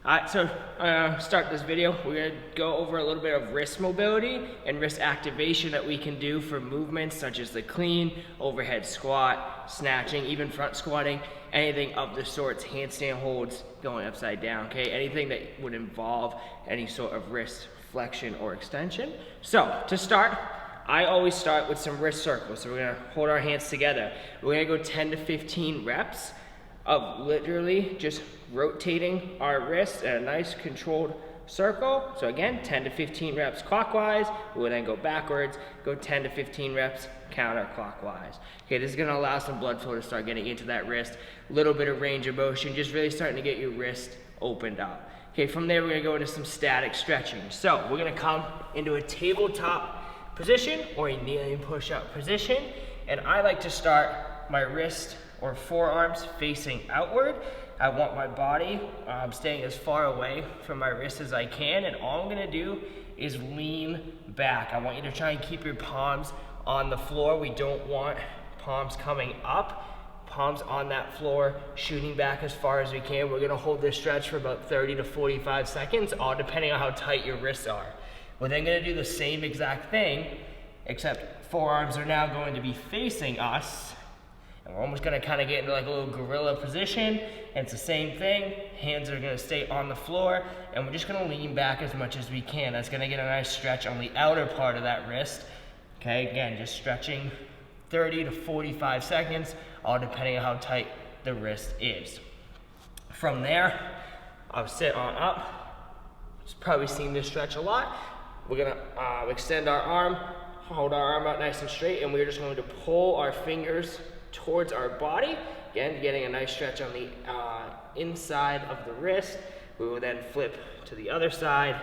Alright, so start this video, we're going to go over a little bit of wrist mobility and wrist activation that we can do for movements such as the clean, overhead squat, snatching, even front squatting, anything of the sorts, handstand holds, going upside down, okay? Anything that would involve any sort of wrist flexion or extension. So, to start, I always start with some wrist circles. So we're going to hold our hands together. We're going to go 10 to 15 reps of literally just rotating our wrists in a nice controlled circle. So again, 10 to 15 reps clockwise. We'll then go backwards, go 10 to 15 reps counterclockwise. Okay, this is gonna allow some blood flow to start getting into that wrist. A little bit of range of motion, just really starting to get your wrist opened up. Okay, from there we're gonna go into some static stretching. So we're gonna come into a tabletop position or a kneeling push-up position. And I like to start my wrist or forearms facing outward. I want my body staying as far away from my wrist as I can, and all I'm gonna do is lean back. I want you to try and keep your palms on the floor. We don't want palms coming up, palms on that floor, shooting back as far as we can. We're gonna hold this stretch for about 30 to 45 seconds, all depending on how tight your wrists are. We're then gonna do the same exact thing, except forearms are now going to be facing us. And we're almost gonna kind of get into like a little gorilla position. And it's the same thing. Hands are gonna stay on the floor. And we're just gonna lean back as much as we can. That's gonna get a nice stretch on the outer part of that wrist. Okay, again, just stretching 30 to 45 seconds, all depending on how tight the wrist is. From there, I'll sit on up. You've probably seen this stretch a lot. We're gonna extend our arm, hold our arm out nice and straight, and we're just going to pull our fingers towards our body. Again, getting a nice stretch on the inside of the wrist. We will then flip to the other side.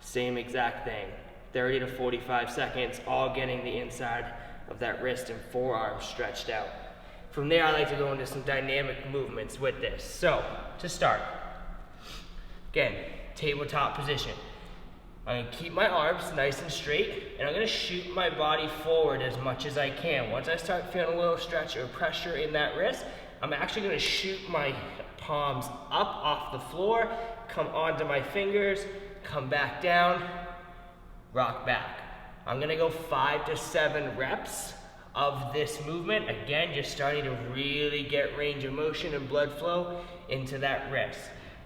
Same exact thing. 30 to 45 seconds, all getting the inside of that wrist and forearm stretched out. From there, I like to go into some dynamic movements with this. So, to start, again, tabletop position. I'm gonna keep my arms nice and straight, and I'm gonna shoot my body forward as much as I can. Once I start feeling a little stretch or pressure in that wrist, I'm actually gonna shoot my palms up off the floor, come onto my fingers, come back down, rock back. I'm gonna go 5 to 7 reps of this movement. Again, just starting to really get range of motion and blood flow into that wrist.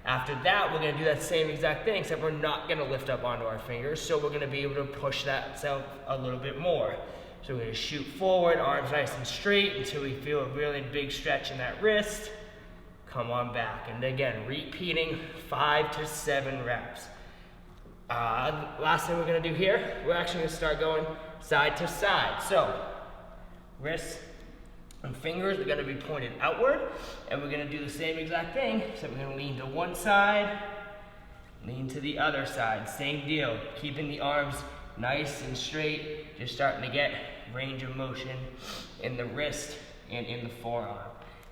After that, we're gonna do that same exact thing, except we're not gonna lift up onto our fingers, so we're gonna be able to push that self a little bit more. So we're gonna shoot forward, arms nice and straight until we feel a really big stretch in that wrist. Come on back, and again, repeating 5 to 7 reps. Last thing we're gonna do here, we're actually gonna start going side to side. So, wrists and fingers are gonna be pointed outward, and we're gonna do the same exact thing. So we're gonna lean to one side, lean to the other side. Same deal, keeping the arms nice and straight, just starting to get range of motion in the wrist and in the forearm.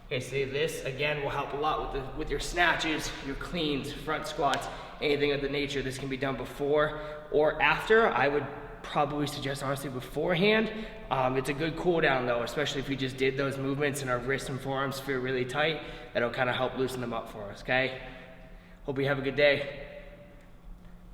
Okay, so this again will help a lot with your snatches, your cleans, front squats, anything of the nature. This can be done before or after. I would probably suggest honestly beforehand. It's a good cool down though, especially if we just did those movements and our wrists and forearms feel really tight. That'll kind of help loosen them up for us, okay? Hope you have a good day.